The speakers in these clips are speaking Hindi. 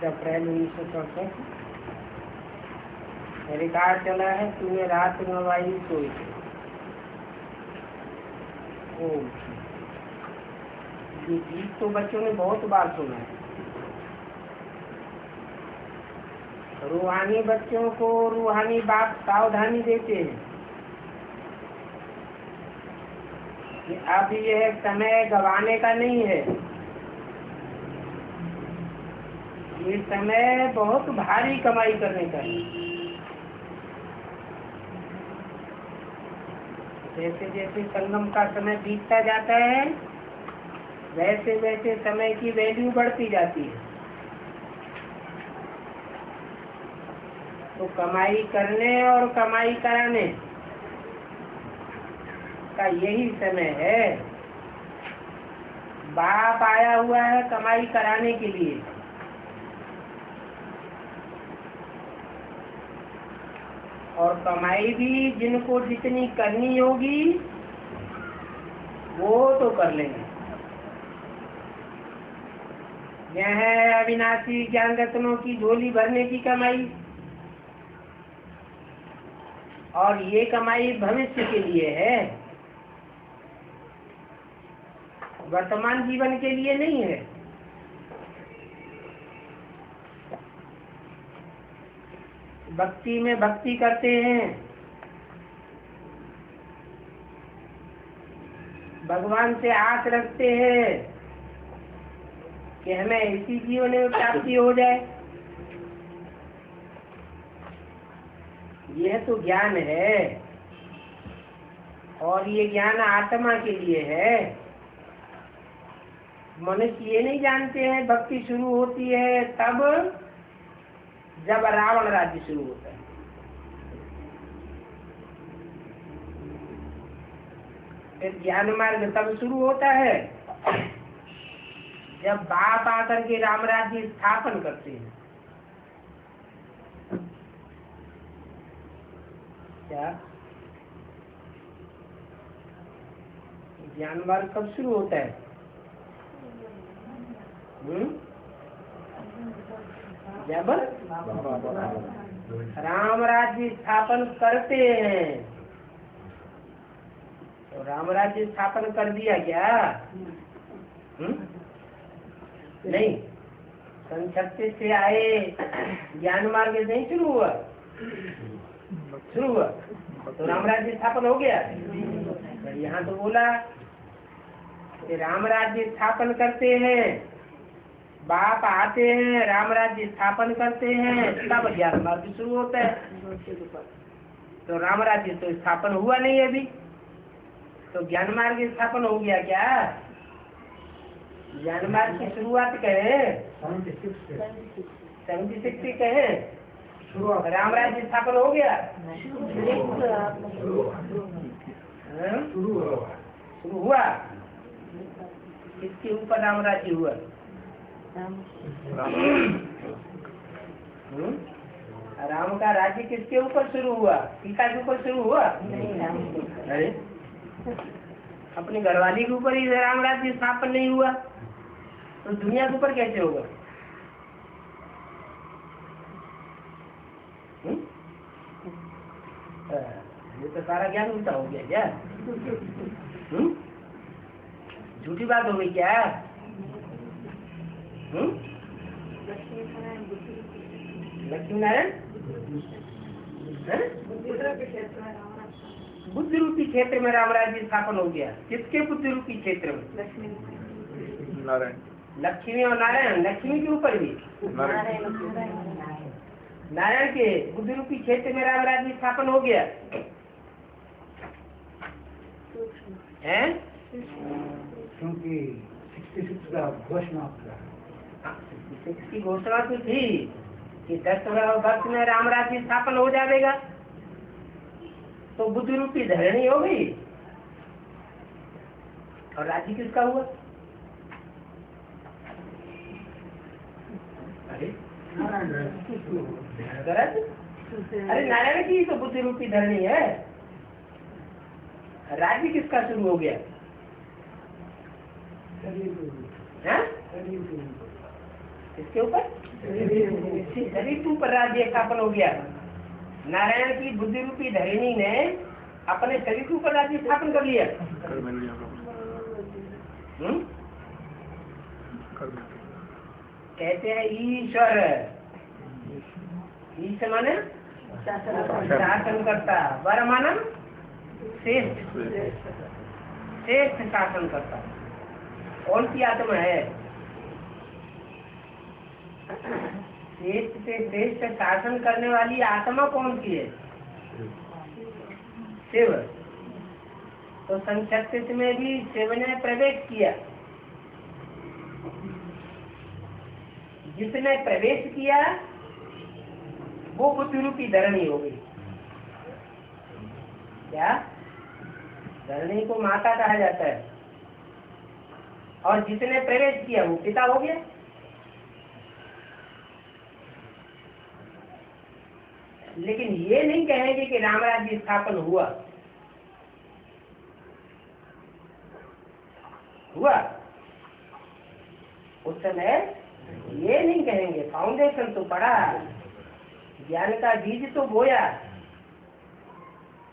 अप्रैल 1967 रिकॉर्ड चला है, तूने रात गंवाई सोई। ओ ये गीत तो बच्चों ने बहुत बार सुना है। रूहानी बच्चों को रूहानी बाप सावधानी देते हैं कि अब यह समय गंवाने का नहीं है, ये समय बहुत भारी कमाई करने का है। जैसे जैसे संगम का समय बीतता जाता है वैसे वैसे समय की वैल्यू बढ़ती जाती है। तो कमाई करने और कमाई कराने का यही समय है। बाप आया हुआ है कमाई कराने के लिए, और कमाई भी जिनको जितनी करनी होगी वो तो कर लेंगे। यह है अविनाशी ज्ञान रत्नों की झोली भरने की कमाई, और ये कमाई भविष्य के लिए है, वर्तमान जीवन के लिए नहीं है। भक्ति में भक्ति करते हैं, भगवान से आस रखते हैं कि हमें इसी जीवन में प्राप्ति हो जाए। यह तो ज्ञान है, और ये ज्ञान आत्मा के लिए है। मनुष्य ये नहीं जानते हैं भक्ति शुरू होती है तब जब रावण राज्य शुरू होता है। फिर ज्ञान मार्ग तब शुरू होता है जब बाप आकर के राम राज्य स्थापन करते हैं। क्या ज्ञान मार्ग कब शुरू होता है? जब राम राज्य स्थापन करते हैं। तो राम राज्य स्थापन कर दिया क्या? नहीं, सन 36 से आए ज्ञान मार्ग नहीं शुरू हुआ। शुरू हुआ तो राम राज्य स्थापन हो गया। यहाँ तो बोला कि राम राज्य स्थापन करते हैं, बाप आते हैं राम राज्य स्थापन करते हैं, तब ज्ञान मार्ग शुरू होता है। तो राम राज्य तो स्थापन हुआ नहीं अभी, तो ज्ञान मार्ग स्थापन हो गया क्या? ज्ञान मार्ग की शुरुआत कहे 76 से कहे राम राज्य स्थापन हो गया। शुरू हुआ, किसके ऊपर राम राज्य हुआ? राम का राज्य किसके ऊपर शुरू हुआ? सीता के ऊपर शुरू हुआ? अरे अपनी घरवाली के ऊपर ही राम राज्य स्थापन नहीं हुआ तो दुनिया के ऊपर कैसे होगा? ये तो सारा ज्ञान उल्टा हो गया क्या? झूठी बात हो गई क्या? लक्ष्मी नारायण बुद्धि रूपी क्षेत्र में राम राज्य स्थापन हो गया। किसके बुद्धि रूपी क्षेत्र में? लक्ष्मी नारायण, लक्ष्मी और नारायण। लक्ष्मी के ऊपर भी नारायण के बुद्धि रूपी क्षेत्र में राम राज्य स्थापन हो गया है। क्योंकि 66 का घोषणा 66 की घोषणा तो थी कि 10 वर्ष में राम राज्य स्थापन हो जाएगा, तो बुद्धि रूपी धरणी हो गई और राज्य किसका हुआ? अरे नारायण की तो बुद्धि रूपी धरणी है, राज्य किसका शुरू हो गया? इसके ऊपर शरीर के ऊपर राज्य स्थापन हो गया। नारायण की बुद्धि रूपी धरिणी ने अपने शरीर के ऊपर राज्य स्थापन कर लिया। कहते हैं ईश्वर, ईश्वर माने शासन करता, वर माना श्रेष्ठ, श्रेष्ठ शासन करता। कौन सी आत्मा है? श्रेष्ठ से श्रेष्ठ शासन करने वाली आत्मा कौन सी है? शिव। तो सन 36 में भी शिव ने प्रवेश किया। जिसने प्रवेश किया वो बुद्धि रूपी धरणी हो गई। क्या? धरणी को माता कहा जाता है, और जिसने प्रवेश किया वो पिता हो गया। लेकिन ये नहीं कहेंगे कि राम राज्य स्थापन हुआ। हुआ उस समय ये नहीं कहेंगे। फाउंडेशन तो पड़ा, ज्ञान का बीज तो बोया,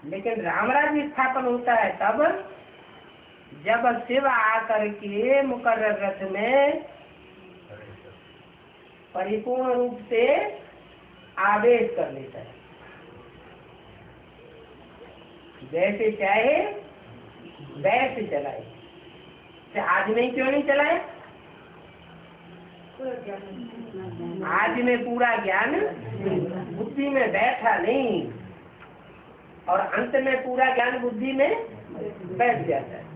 लेकिन राम राज्य स्थापन होता है तब जब शिव आकर के मुकर्रर रथ में परिपूर्ण रूप से आवेश कर लेता है। जैसे चाहे वैसे चलाए। आज में क्यों नहीं चलाए? आज में पूरा ज्ञान बुद्धि में बैठा नहीं, और अंत में पूरा ज्ञान बुद्धि में बैठ जाता है।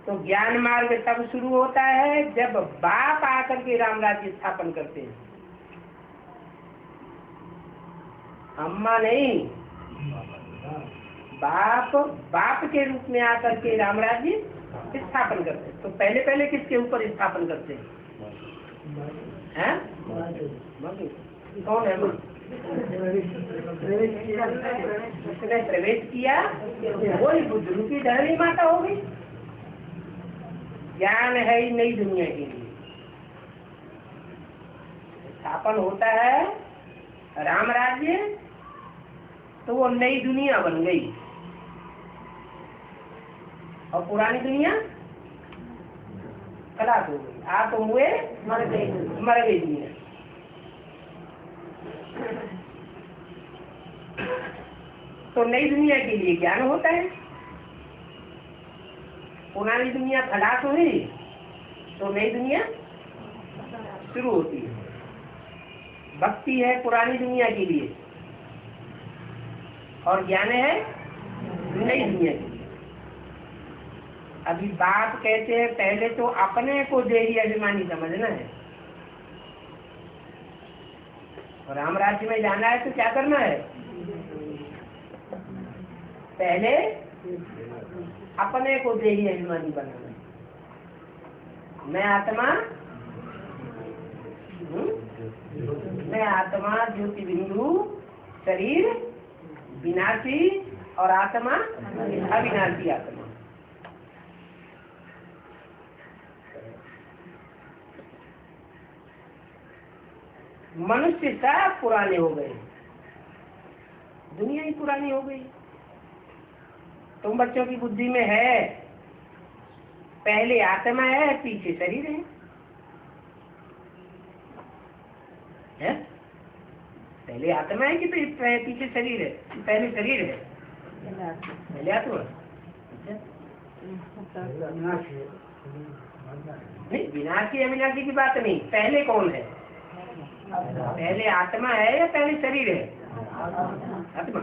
तो ज्ञान मार्ग तब शुरू होता है जब बाप आकर के राम राज्य स्थापन करते हैं। अम्मा नहीं, बाप, बाप के रूप में आकर के राम राज्य स्थापन करते हैं। तो पहले पहले किसके ऊपर स्थापन करते हैं? कौन है? जिसने प्रवेश किया वही बुद्ध रूपी धरणी माता हो गई। ज्ञान है ही नई दुनिया के लिए। स्थापन होता है राम राज्य तो वो नई दुनिया बन गई, और पुरानी दुनिया खलास हो गई। आप हुए मर गई दुनिया। तो नई दुनिया के लिए ज्ञान होता है। पुरानी दुनिया खलास हुई तो नई दुनिया शुरू होती है। भक्ति है पुरानी दुनिया के लिए, और ज्ञान है नई दुनिया के लिए। अभी बाप कहते हैं पहले तो अपने को देही अभिमानी समझना है, और राम राज्य में जाना है तो क्या करना है? पहले अपने को देही अभिमानी बनाना है। मैं आत्मा ज्योति बिंदु, शरीर विनाशी और आत्मा अविनाशी आत्मा। मनुष्य सब पुराने हो गए, दुनिया ही पुरानी हो गई। तुम बच्चों की बुद्धि में है पहले आत्मा है पीछे शरीर है? पहले आत्मा है कि पीछे शरीर है? पहले शरीर है, पहले आत्मा। नहीं, विनाशी अविनाशी की बात नहीं। पहले कौन है? पहले आत्मा है या पहले शरीर है? आत्मा।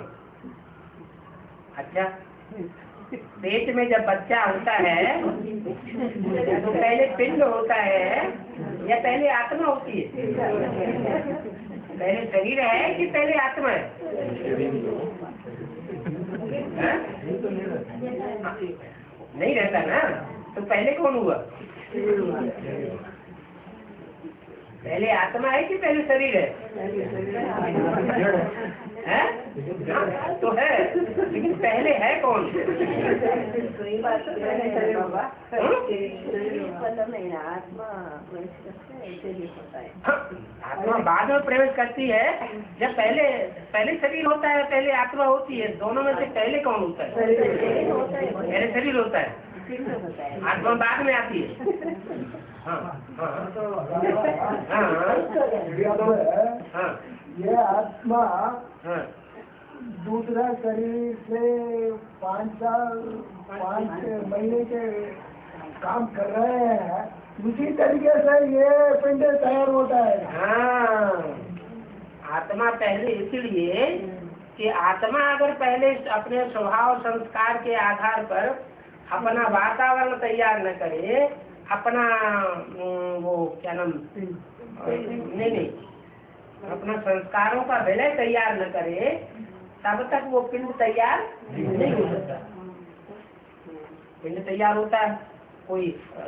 अच्छा, पेट में जब बच्चा होता है तो पहले पिंड होता है या पहले आत्मा होती है? पहले शरीर है कि पहले आत्मा है? नहीं रहता ना। तो पहले कौन हुआ? पहले आत्मा है कि पहले शरीर है? है? तो है, लेकिन पहले है कौन? आत्मा बाद में प्रवेश करती है। जब पहले शरीर होता है, पहले आत्मा होती है। दोनों में से पहले कौन होता है? पहले शरीर होता है, आत्मा बाद में आती है। ये आत्मा दूसरा शरीर से 5 महीने के काम कर रहे हैं, उसी तरीके से ये पिंड तैयार होता है। हाँ, आत्मा पहले इसलिए कि आत्मा अगर पहले अपने स्वभाव संस्कार के आधार पर अपना वातावरण तैयार न करे, अपना वो क्या नाम नहीं अपना संस्कारों का विलय तैयार न करे, तब तक वो पिंड तैयार नहीं हो सकता। पिंड तैयार होता है, कोई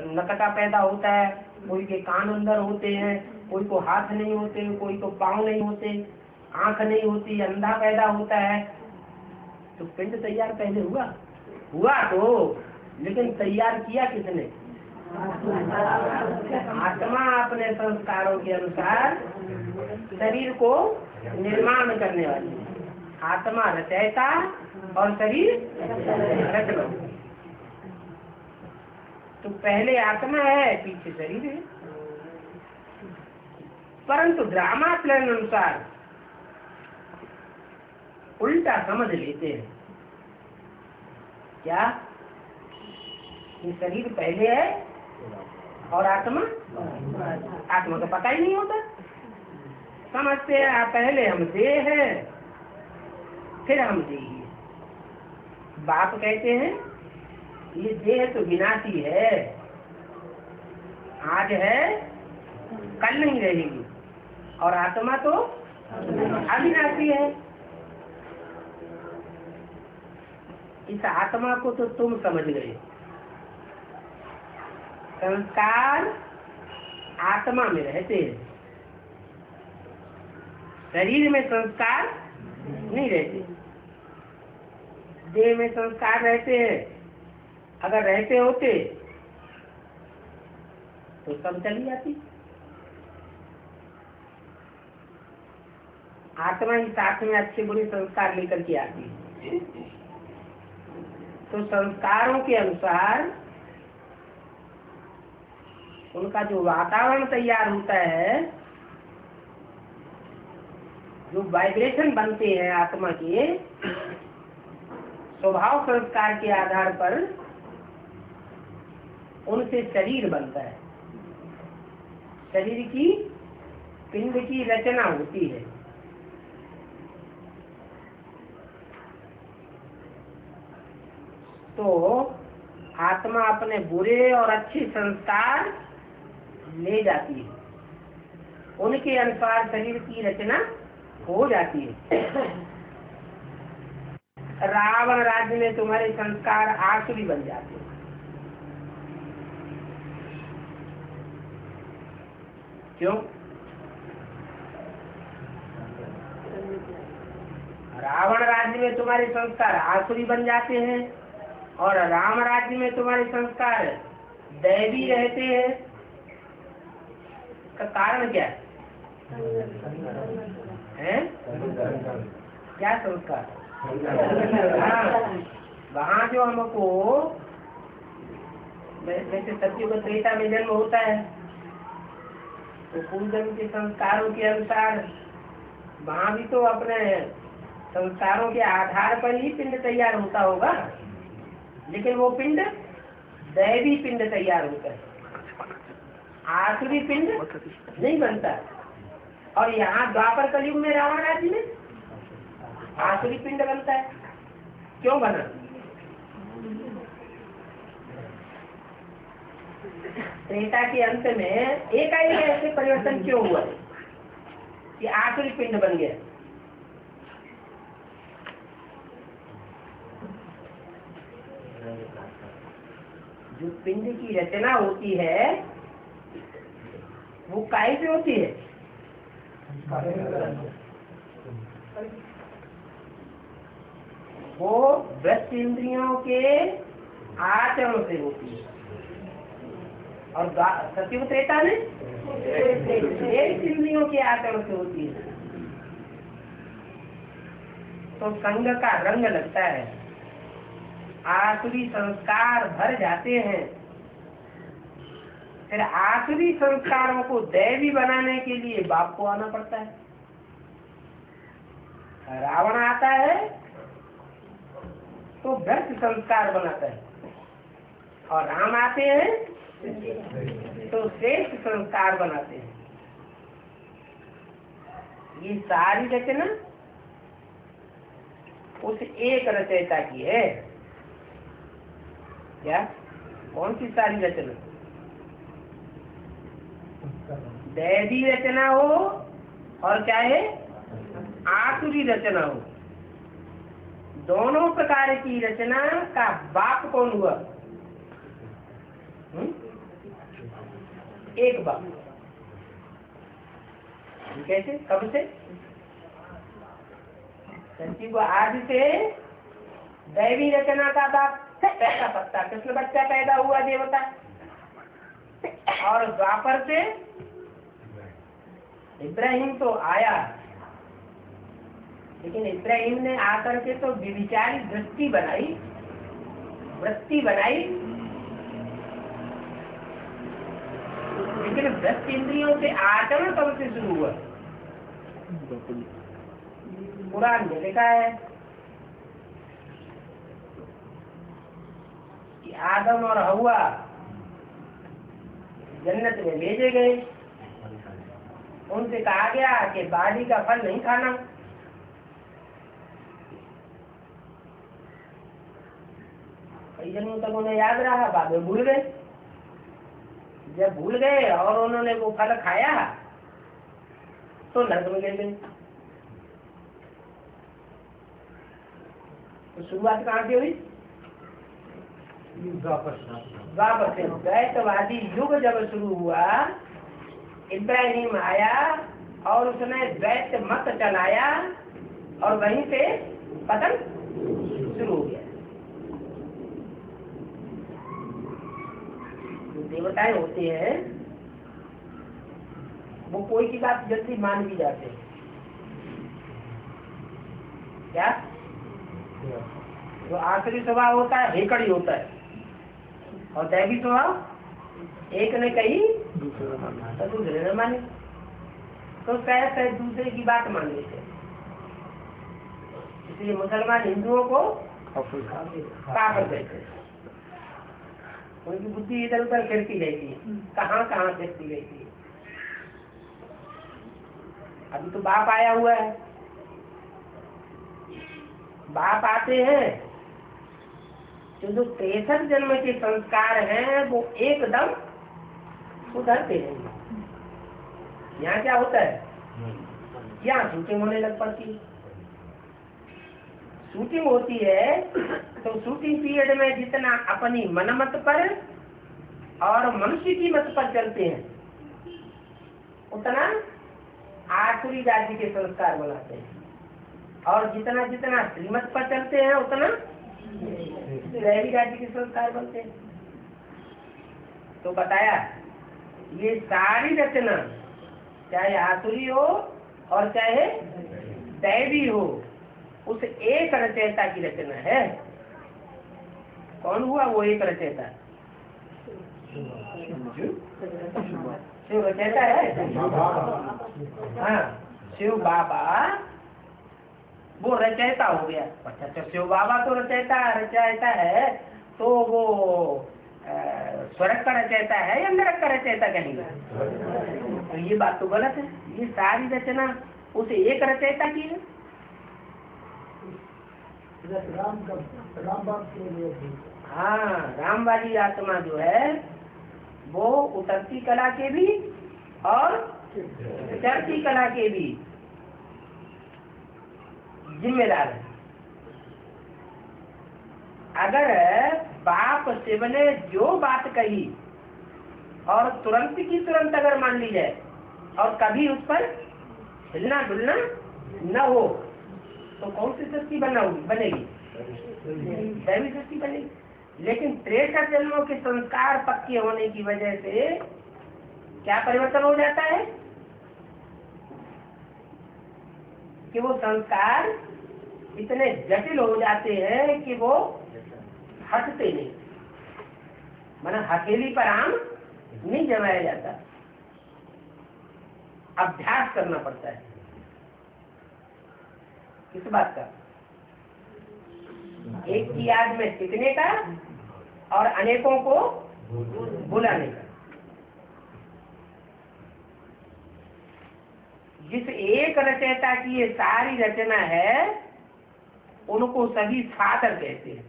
नटका पैदा होता है, कोई के कान अंदर होते हैं, कोई को हाथ नहीं होते, कोई को पाँव नहीं होते, आंख नहीं होती, अंधा पैदा होता है। तो पिंड तैयार पहले हुआ तो, लेकिन तैयार किया किसने? आत्मा अपने संस्कारों के अनुसार शरीर को निर्माण करने वाली। आत्मा रचयिता और शरीर रचना। तो पहले आत्मा है, पीछे शरीर है। परंतु ड्रामा प्लान अनुसार उल्टा समझ लेते हैं। क्या? कि शरीर पहले है और आत्मा का पता ही नहीं होता। समझते हैं पहले हम देह हैं, फिर हम देही है। बाप कहते हैं ये देह तो विनाशी है, आज है कल नहीं रहेगी, और आत्मा तो अविनाशी है। इस आत्मा को तो तुम समझ गए। संस्कार आत्मा में रहते हैं, शरीर में संस्कार नहीं रहते। देह में संस्कार रहते हैं। अगर रहते होते तो सब चली जाती। आत्मा ही साथ में अच्छे बुरे संस्कार लेकर के आती है। तो संस्कारों के अनुसार उनका जो वातावरण तैयार होता है, जो वाइब्रेशन बनते हैं आत्मा के, स्वभाव संस्कार के आधार पर उनसे शरीर बनता है। शरीर की पिंड की रचना होती है। तो आत्मा अपने बुरे और अच्छे संस्कार ले जाती है, उनके अनुसार शरीर की रचना हो जाती है। रावण राज्य में तुम्हारे संस्कार आसुरी बन जाते हैं। क्यों? रावण राज्य में तुम्हारे संस्कार आसुरी बन जाते हैं, और राम राज्य में तुम्हारे संस्कार दैवी रहते हैं। का कारण क्या है? क्या संस्कार? वहाँ जो हमको जैसे सत्युग त्रेता में जन्म होता है, तो पूर्वजन्म के संस्कारों के अनुसार वहाँ भी तो अपने संस्कारों के आधार पर ही पिंड तैयार होता होगा, लेकिन वो पिंड दैवी पिंड तैयार होता है, आसुरी पिंड नहीं बनता। और यहाँ द्वापर कलयुग में रावण राज्य में आसुरी पिंड बनता है। क्यों बना? त्रेता के अंत में एकाएक ऐसे परिवर्तन क्यों हुआ कि आसुरी पिंड बन गया? जो पिंड की रचना होती है वो काहे से होती है? वो वृत्ति इंद्रियों के आचरण से होती है, और सत्युग त्रेता में इंद्रियों के आचरण से होती है। तो संग का रंग लगता है, आसुरी संस्कार भर जाते हैं। फिर आसुरी संस्कारों को दैवी बनाने के लिए बाप को आना पड़ता है। रावण आता है तो व्यर्थ संस्कार बनाता है, और राम आते हैं तो श्रेष्ठ संस्कार बनाते हैं। ये सारी रचना उस एक रचयिता की है। क्या? कौन सी सारी रचना? दैवी रचना हो और चाहे आसुरी रचना हो, दोनों प्रकार की रचना का बाप कौन हुआ? एक बाप। कैसे? कब से? सचिव आदि से दैवी रचना का बाप पैदा पत्ता कृष्ण बच्चा पैदा हुआ देवता, और द्वापर से इब्राहिम तो आया, लेकिन इब्राहिम ने आकर के तो विचारी वृत्ति बनाई, लेकिन वृत्ति इंद्रियों से आचरण कब से शुरू हुआ? कुरान में लिखा है कि आदम और हव्वा जन्नत में भेजे गए। उनसे कहा गया कि बाड़ी का फल नहीं खाना। कई जन्मों तक उन्हें याद रहा, बाद में भूल गए। जब भूल गए और उन्होंने वो फल खाया तो नरक में गिर गए। तो शुरुआत कहाँ से हुई? द्वापर से। द्वैतवादी युग जब शुरू हुआ, इब्राहिम आया और उसने द्वैत मत चलाया, और वहीं से पतन शुरू हो गया। जो देवताएं होते हैं वो कोई की बात जल्दी मान भी जाते हैं। क्या? जो आखिरी स्वभाव होता है हेकड़ी होता है, और दैवी स्वभाव एक ने कही तो दूसरे ने मानी, तो शायद दूसरे की बात मान लेते हैं। इसलिए मुसलमान हिंदुओं को काफिर कहते हैं। उनकी बुद्धि इधर उधर फिरती रहती है, कहाँ कहाँ फिरती रहती है। अभी तो बाप आया हुआ है, बाप आते हैं तो जो 63 जन्म के संस्कार हैं वो एकदम सुधरते हैं। यहाँ क्या होता है? यहाँ शूटिंग होने लग पड़ती है। शूटिंग होती है तो शूटिंग पीरियड में जितना अपनी मनमत पर और मनुष्य की मत पर चलते हैं, उतना आसुरी राज्य के संस्कार बनाते हैं, और जितना जितना श्रीमत पर चलते हैं उतना दैवी राज्य के संस्कार बनते हैं। तो बताया ये सारी रचना चाहे आसुरी हो और चाहे दैवी हो, उस एक रचयिता की रचना है। कौन हुआ वो एक रचयिता? शिव रचयिता है। हाँ, शिव बाबा वो रचयिता हो गया। अच्छा, शिव बाबा तो रचयिता है, तो वो स्वर्ग का रचयिता है या नरक का रचयिता कहेंगे? तो ये बात तो गलत है। ये सारी रचना उस एक रचयिता की है। हाँ, राम वाली आत्मा जो है वो उतरती कला के भी और चढ़ती कला के भी जिम्मेदार है। अगर बाप शिव ने जो बात कही और तुरंत की तुरंत अगर मान ली जाए और कभी उस पर हिलना डुलना न हो, तो कौन सी सृष्टि बनेगी? दैवी सृष्टि बनेगी। लेकिन 63 जन्मों के संस्कार पक्के होने की वजह से क्या परिवर्तन हो जाता है कि वो संस्कार इतने जटिल हो जाते हैं कि वो हटते नहीं, माना हथेली पर आम नहीं जमाया जाता, अभ्यास करना पड़ता है। किस बात का? एक की याद में टिकने का और अनेकों को बुलाने का। जिस एक रचयिता की ये सारी रचना है उनको सभी फादर कहते हैं।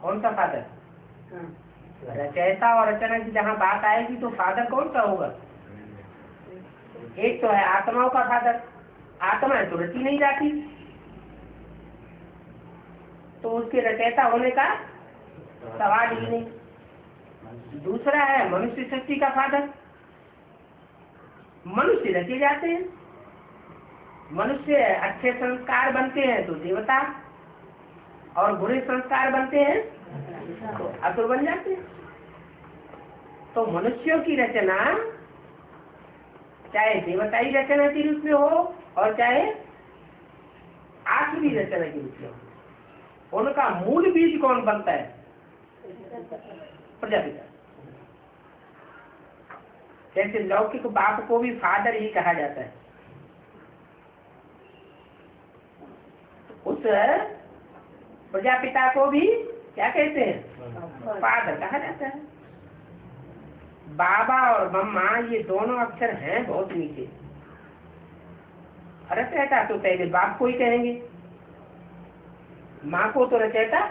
कौन सा फादर? रचयिता और रचना की जहाँ बात आएगी तो फादर कौन सा होगा? एक तो है आत्माओं का फादर, आत्मा है तो रची नहीं जाती, तो उसके रचयिता होने का सवाल ही नहीं। दूसरा है मनुष्य सृष्टि का फादर, मनुष्य रचे जाते हैं, मनुष्य अच्छे संस्कार बनते हैं तो देवता, और बुरे संस्कार बनते हैं तो असुर बन जाते हैं। तो मनुष्यों की रचना चाहे देवताई रचना के रूप में हो और चाहे आसुरी रचना के रूप में हो, उनका मूल बीज कौन बनता है? प्रजापिता। जैसे लौकिक बाप को भी फादर ही कहा जाता है, उस प्रजापिता को भी क्या कहते हैं? फादर कहा जाता है। बाबा और मम्मा ये दोनों अक्षर हैं बहुत नीचे। रचयिता तो पहले बाप को ही कहेंगे, माँ को तो रचयिता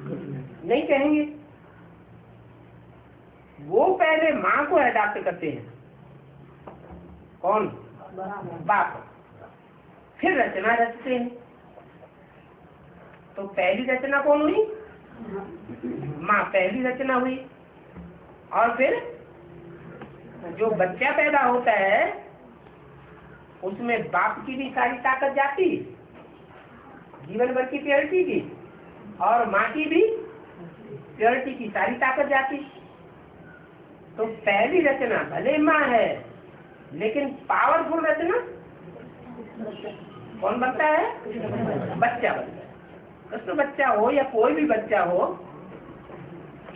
नहीं कहेंगे, वो पहले माँ को अडॉप्ट करते हैं। कौन? बाप। फिर रचना रचते हैं। तो पहली रचना कौन हुई? माँ पहली रचना हुई। और फिर जो बच्चा पैदा होता है उसमें बाप की भी सारी ताकत जाती, जीवन भर की प्योरिटी की, और माँ की भी प्योरिटी की सारी ताकत जाती। तो पहली रचना भले माँ है लेकिन पावरफुल रचना कौन बनता है? बच्चा बनता है। कृष्ण बच्चा हो या कोई भी बच्चा हो,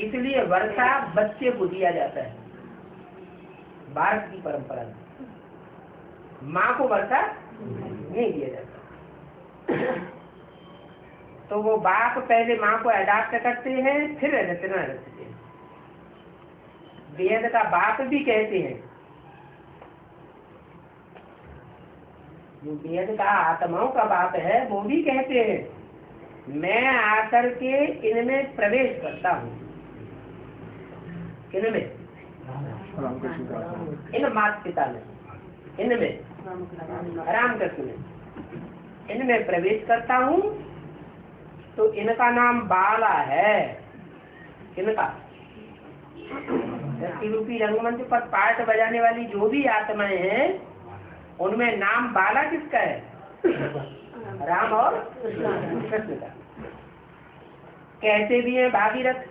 इसलिए वर्षा बच्चे को दिया जाता है। भारत की परंपरा में माँ को वर्षा नहीं दिया जाता। तो वो बाप पहले माँ को अडॉप्ट करते हैं, फिर रचना रचते हैं। वेद का बाप भी कहते हैं, जो वेद का आत्माओं का बाप है वो भी कहते हैं मैं आकर के इनमें प्रवेश करता हूँ। किनमें? इन माता पिता में, इनमें रामकृष्ण में इनमें प्रवेश करता हूँ। तो इनका नाम बाला है। किनका? सृष्टि रूपी रंगमंच पर पाठ बजाने वाली जो भी आत्माएं हैं उनमें नाम बाला किसका है? राम और कृष्ण का। कहते भी हैं भागीरथ,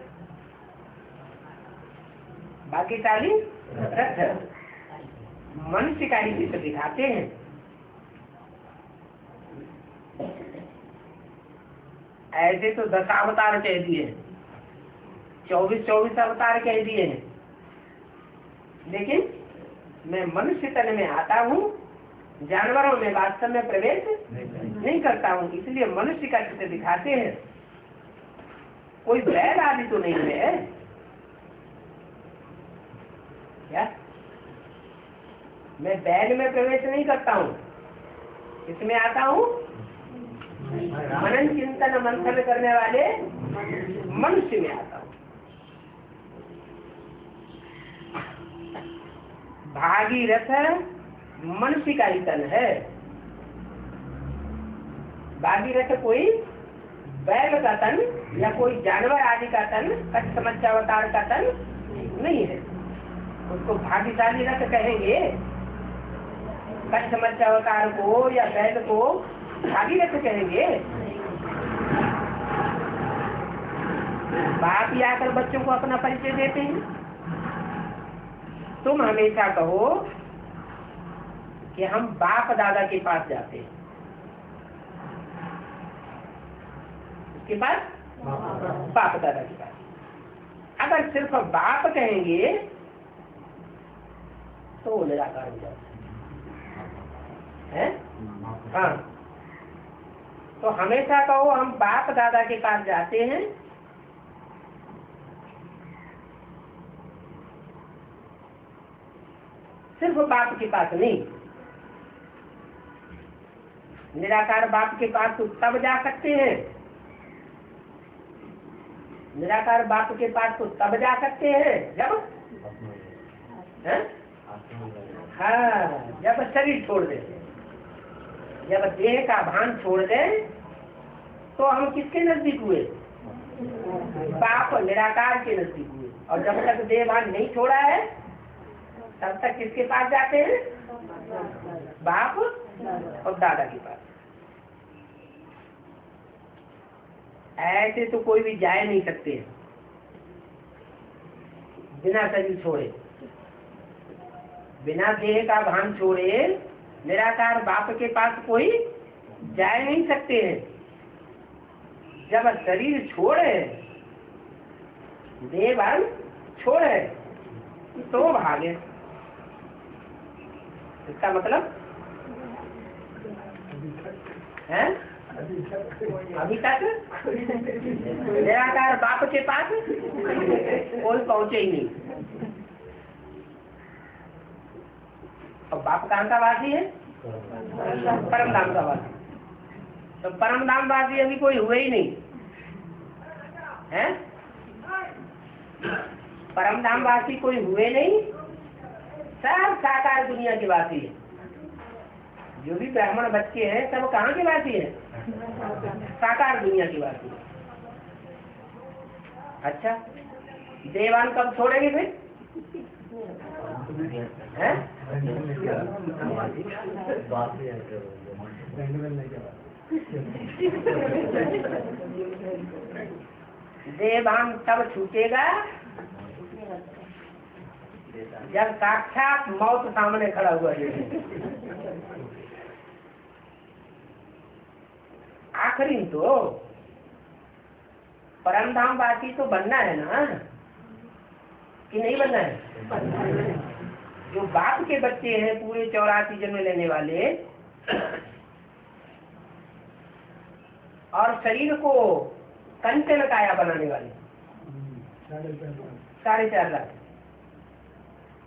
भाग्यशाली रथ। मनुष्य का ही चित्र दिखाते हैं। ऐसे तो 10 अवतार कह दिए, 24 अवतार कह दिए हैं, लेकिन मैं मनुष्य तन में आता हूँ, जानवरों में वास्तव में प्रवेश नहीं करता हूँ। इसलिए मनुष्य का चित्र दिखाते हैं। कोई बैल आदि तो नहीं है क्या? मैं बैल में प्रवेश नहीं करता हूँ, इसमें आता हूँ मनन चिंतन मंथन करने वाले मनुष्य में आता हूँ। भागीरथ मनुष्य का ही तन है। भागीरथ कोई बैल का तन या कोई जानवर आदि का तन, कच्छमच्छावतार का तन नहीं है। उसको भाग्यशाली रथ कहेंगे। कच्छ मच्छ अवतार को या बैल को भागीरथ कहेंगे? बाप ही आकर बच्चों को अपना परिचय देते हैं। तुम हमेशा कहो कि हम बाप दादा के पास जाते हैं। उसके बाद बाप दादा के पास। अगर सिर्फ बाप कहेंगे तो वो निराकार हो जाता है। हाँ, तो हमेशा कहो हम बाप दादा के पास जाते हैं। सिर्फ बाप के पास नहीं, निराकार बाप के पास तो तब जा सकते हैं, निराकार बाप के पास तो तब जा सकते हैं जब हाँ, जब शरीर छोड़ दे, जब देह का भान छोड़ दे तो हम किसके नजदीक हुए? बाप निराकार के नजदीक हुए। और जब तक देह भान नहीं छोड़ा है तब तक किसके पास जाते हैं? बाप और दादा के पास। ऐसे तो कोई भी जा नहीं सकते बिना शरीर छोड़े, बिना देह का भान छोड़े निराकार बाप के पास कोई जा नहीं सकते हैं। जब शरीर छोड़े, देह भान छोड़े तो भागे। इसका मतलब है अभी तक निराकार बाप के पास कोई पहुंचे ही नहीं। और बाप कहाँ का वासी है? परम धाम का वासी। तो परम धाम वासी अभी कोई हुए ही नहीं है। परम धाम वासी कोई हुए नहीं, सब साकार दुनिया के वासी है। जो भी ब्राह्मण बच्चे हैं सब कहाँ के वासी हैं? साकार दुनिया के वासी। अच्छा, देवान कब छोड़ेंगे फिर? हैं? देवान तब छूटेगा जब साक्षात मौत सामने खड़ा हुआ है। आखिरी तो परम धाम वासी तो बनना है ना, कि नहीं बनना है? जो बाप के बच्चे हैं पूरे 84 जन्म लेने वाले और शरीर को कंचन काया बनाने वाले 4.5 लाख,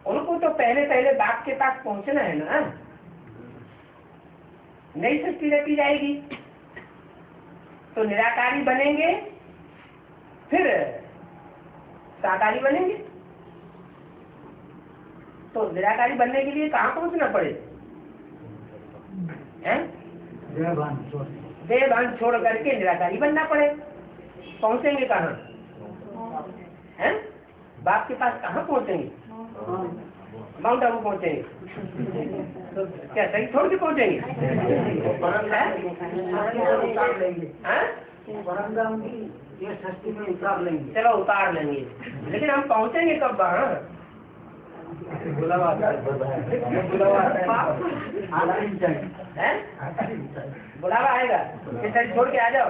उनको तो पहले पहले बाप के पास पहुंचना है ना। नई सृष्टि रखी जाएगी तो निराकारी बनेंगे, फिर साकारी बनेंगे। तो निराकारी बनने के लिए कहाँ पहुंचना पड़े? देह भान छोड़ करके निराकारी बनना पड़े। पहुंचेंगे कहाँ? हैं? बाप के पास कहाँ पहुंचेंगे? माउंट आबू पहुंचेंगे। तो क्या सही छोड़ के पहुंचेंगे? ये सस्ती में उतार लेंगे। चलो उतार लेंगे, लेकिन हम पहुंचेंगे कब वहाँ? बुलावा बुलावा आएगा कि सर छोड़ के आ जाओ।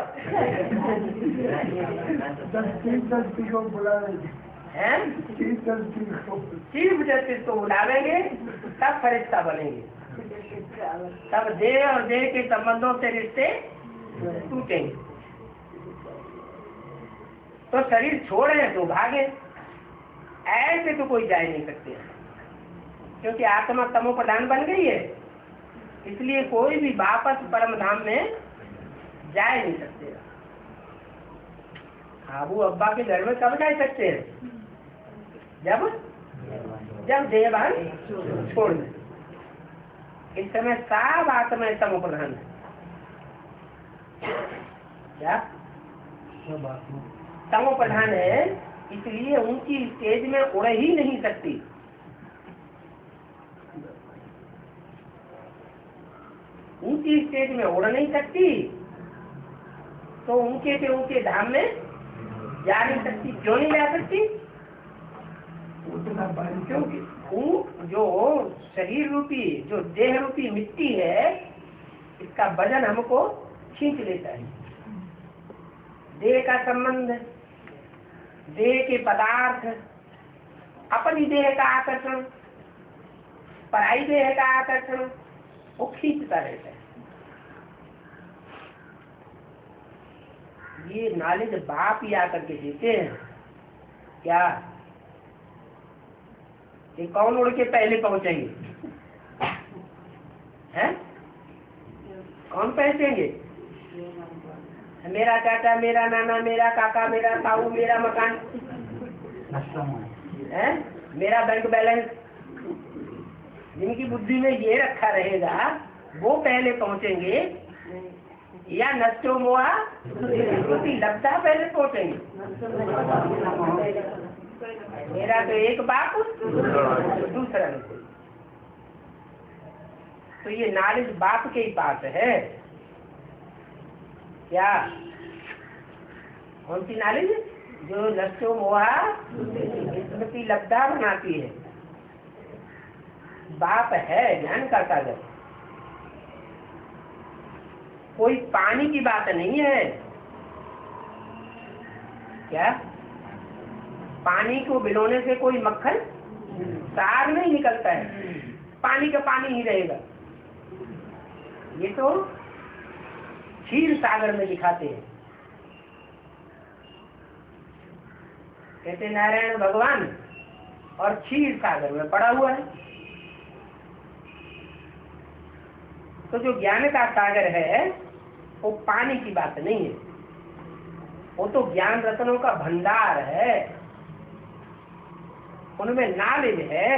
चीफ जस्टिस को बुलावेंगे तब फरिश्ता बनेंगे, तब देह और देह के संबंधों से रिश्ते टूटेंगे। तो शरीर छोड़े तो भागे, ऐसे तो कोई जा नहीं सकते, क्योंकि आत्मा तमो प्रधान बन गई है। इसलिए कोई भी वापस परम धाम में जा नहीं सकते। आबू अब्बा के घर में कब जा सकते हैं? जब देहभान छोड़ दे। इस समय सब आत्मा तमो प्रधान है। क्या तमो प्रधान है? इसलिए उनकी स्टेज में उड़ ही नहीं सकती। ऊंची स्टेज में उड़ नहीं सकती तो ऊंचे से ऊंचे धाम में जा नहीं सकती। क्यों नहीं जा सकती? क्योंकि जो शरीर रूपी, जो देह रूपी मिट्टी है, इसका वजन हमको खींच लेता है। देह का संबंध, देह के पदार्थ, अपनी देह का आकर्षण, पराई देह का आकर्षण, वो खींचता रहता है। ये नॉलेज बाप ही आकर के देते हैं। क्या ये कौन उड़ के पहले पहुंचेंगे? हैं? कौन पहुंचेंगे? मेरा चाचा, मेरा नाना, मेरा काका, मेरा ताऊ, मेरा मकान, है? मेरा बैंक बैलेंस, जिनकी बुद्धि में ये रखा रहेगा वो पहले पहुंचेंगे, या नष्टो मोहा लब्धा पहले पहुंचेंगे? मेरा तो एक बाप, दूसरा नहीं कोई। तो ये नॉलेज बाप के ही पास है। क्या? कौन सी नॉलेज? जो नष्टो मोहा स्मृति लब्धा बनाती है। बाप है ज्ञान का सागर। कोई पानी की बात नहीं है। क्या? पानी को भिगोने से कोई मक्खन सार नहीं निकलता है, पानी का पानी ही रहेगा। ये तो क्षीर सागर में दिखाते हैं। कहते नारायण भगवान और क्षीर सागर में पड़ा हुआ है। तो जो ज्ञान का सागर है वो पानी की बात नहीं है, वो तो ज्ञान रत्नों का भंडार है। उनमें नॉलेज है।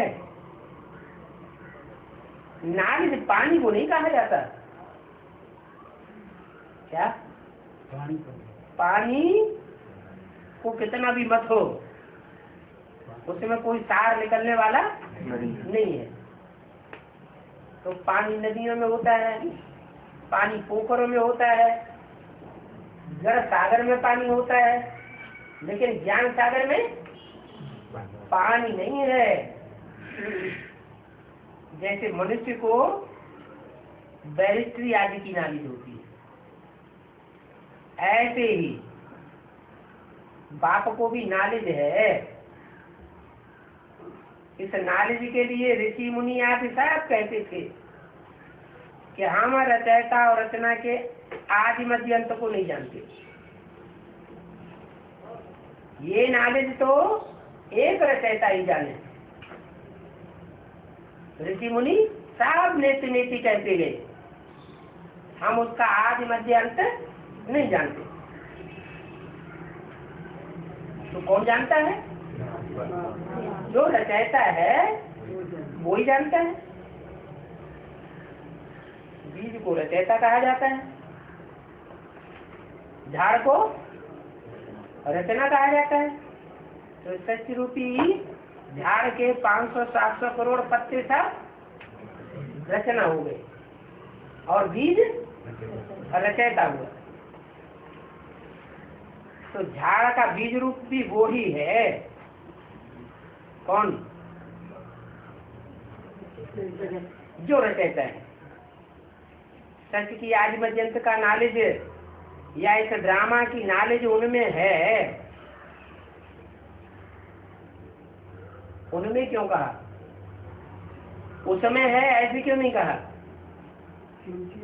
नॉलेज पानी को नहीं कहा जाता। क्या? पानी को कितना भी मत हो, उसमें कोई सार निकलने वाला नहीं है। तो पानी नदियों में होता है, पानी पोखरों में होता है, जल सागर में पानी होता है, लेकिन ज्ञान सागर में पानी नहीं है। जैसे मनुष्य को बैरिस्ट्री आदि की नॉलेज होती है, ऐसे ही बाप को भी नॉलेज है। इस नॉलेज के लिए ऋषि मुनि आदि सब कहते थे कि हम रचयिता और रचना के आदि मध्य अंत को नहीं जानते। ये नॉलेज तो एक रचयिता ही जाने। ऋषि मुनि सब नेति नेति कहते गए, हम उसका आदि मध्य अंत नहीं जानते। तो कौन जानता है? जो रचयिता है वो ही जानता है। बीज को रचयिता कहा जाता है, झाड़ को रचना कहा जाता है। तो सत्य रूपी झाड़ के 500-700 करोड़ पत्ते सब रचना हो गए और बीज रचयिता हुआ। तो झाड़ का बीज रूप भी वो ही है। कौन? जो रचयिता है। सत्य की आदि मध्यंत का नॉलेज या इस ड्रामा की नॉलेज उनमें है। उनमें क्यों कहा? उसमें है ऐसे क्यों नहीं कहा? क्योंकि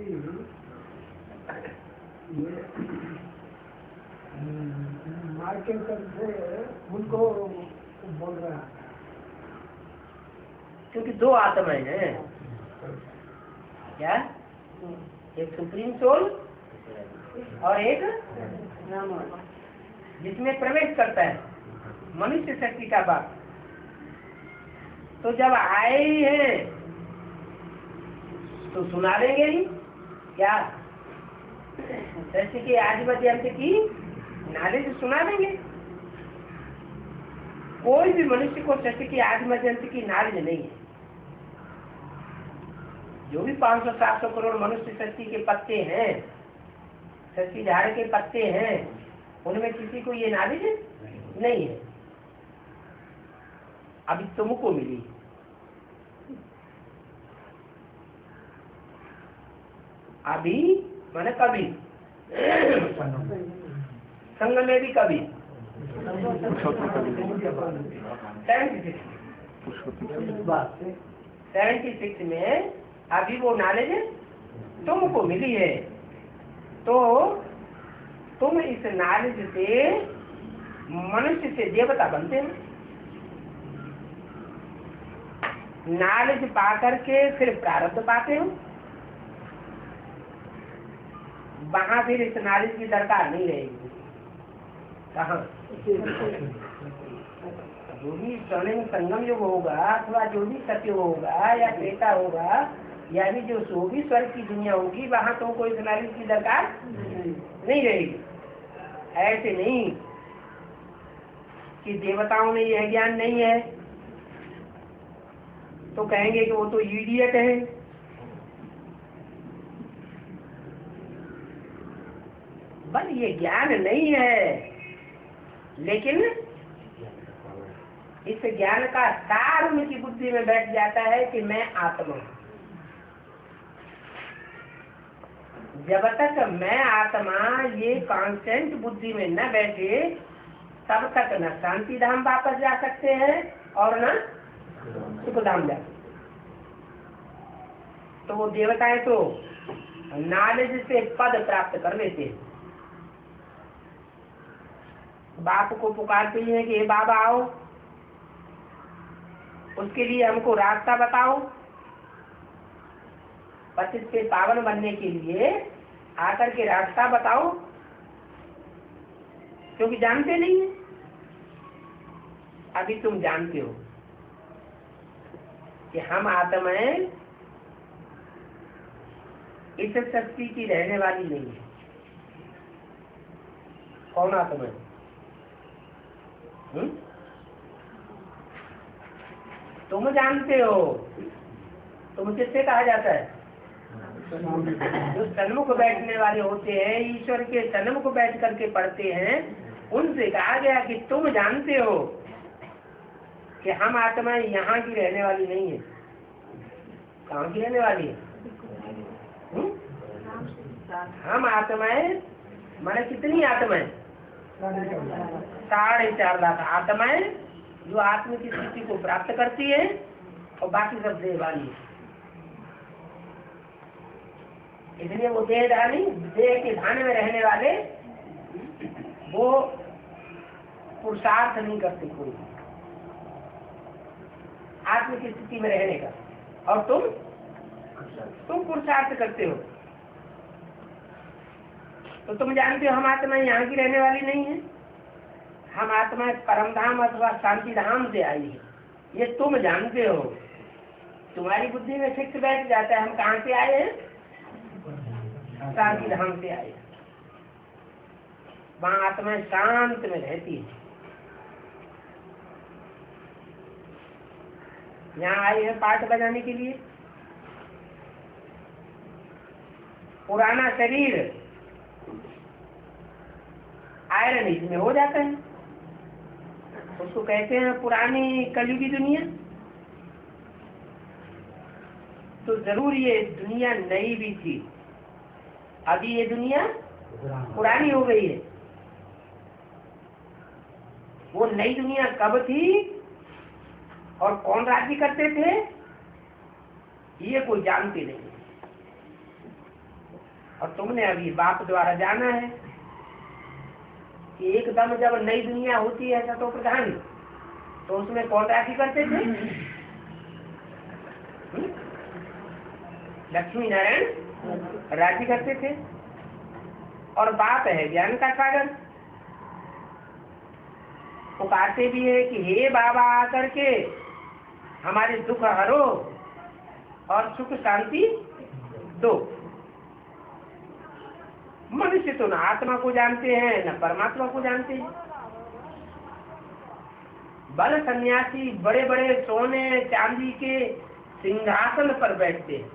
माँ के तरफ से उनको बोल रहा है। क्योंकि दो आत्माएं हैं। क्या? एक सुप्रीम सोल और एक जिसमें प्रवेश करता है मनुष्य शक्ति का बाप। तो जब आए ही हैं तो सुना देंगे ही। क्या? सत्य के आदि मध्य अंत की नॉलेज सुना देंगे। कोई भी मनुष्य को सत्य की आदि मध्य अंत की नॉलेज नहीं है। जो भी 500-700 करोड़ मनुष्य सृष्टि के पत्ते हैं, सृष्टि धारे के पत्ते हैं, उनमें किसी को ये नॉलेज नहीं है। अभी तुमको मिली। अभी माने कभी, संग में भी कभी, 76 में अभी वो नॉलेज तुमको मिली है। तो तुम इस नॉलेज से मनुष्य से देवता बनते हो। नॉलेज पा करके फिर प्रारब्ध पाते हो। वहां फिर इस नॉलेज की दरकार नहीं रहेगी। कहाँ? जो भी स्वर्णिम संगम युग होगा, अथवा जो भी सत्य होगा या त्रेता होगा, या भी जो होगी स्वर्ग की दुनिया होगी, वहां तो कोई इस नॉलेज की दरकार नहीं रहेगी। ऐसे नहीं कि देवताओं में यह ज्ञान नहीं है तो कहेंगे कि वो तो इडियट है। बस ये ज्ञान नहीं है, लेकिन इस ज्ञान का सार उनकी बुद्धि में बैठ जाता है कि मैं आत्मा हूं। जब तक मैं आत्मा ये कॉन्सेंट बुद्धि में न बैठे, तब तक न शांति धाम वापस जा सकते हैं और न सुख धाम जा सकते। तो वो देवताएं तो नॉलेज से पद प्राप्त कर लेते हैं। बाप को पुकारते हैं कि हे बाबा आओ, उसके लिए हमको रास्ता बताओ। पतित से पावन बनने के लिए आकर के रास्ता बताओ, क्योंकि जानते नहीं है। अभी तुम जानते हो कि हम आत्माएं इस शक्ति की रहने वाली नहीं है। कौन आत्मा है? तुम जानते हो। तुम किससे कहा जाता है? जो सन्मुख बैठने वाले होते हैं, ईश्वर के सन्मुख बैठ करके पढ़ते हैं, उनसे कहा गया कि तुम जानते हो कि हम आत्माएं यहाँ की रहने वाली नहीं है। कहाँ की रहने वाली है? हम आत्माएं माने कितनी आत्माएं? 4.5 लाख आत्माएं जो आत्म की स्थिति को प्राप्त करती है, और बाकी सब देह वाली है। इसलिए वो देहधारी, देह के धाने में रहने वाले, वो पुरुषार्थ नहीं करते कोई आत्म की स्थिति में रहने का। और तुम पुरुषार्थ करते हो। तो तुम जानते हो हम आत्मा यहाँ की रहने वाली नहीं है। हम आत्मा परम धाम अथवा शांति धाम से आई है, ये तुम जानते हो। तुम्हारी बुद्धि में फिक्स बैठ जाता है हम कहाँ से आए हैं? शांति धाम से आए। वहाँ आत्मा शांत में रहती है। यहाँ आई है पाठ बजाने के लिए। पुराना शरीर आयरन इसमें हो जाता है, उसको कहते हैं पुरानी कलयुगी दुनिया। तो जरूर ये दुनिया नई भी थी, अभी ये दुनिया पुरानी हो गई है। वो नई दुनिया कब थी और कौन राज्य करते थे, ये कोई जानते नहीं। और तुमने अभी बाप द्वारा जाना है कि एकदम जब नई दुनिया होती है तो प्रधान, तो उसमें कौन राज्य करते थे? लक्ष्मी नारायण राज्य करते थे। और बाप है ज्ञान का सागर, पुकारते भी है कि हे बाबा आकर के हमारे दुख हरो और सुख शांति दो। मनुष्य तो न आत्मा को जानते हैं न परमात्मा को जानते हैं। बल सन्यासी बड़े बड़े सोने चांदी के सिंहासन पर बैठते हैं,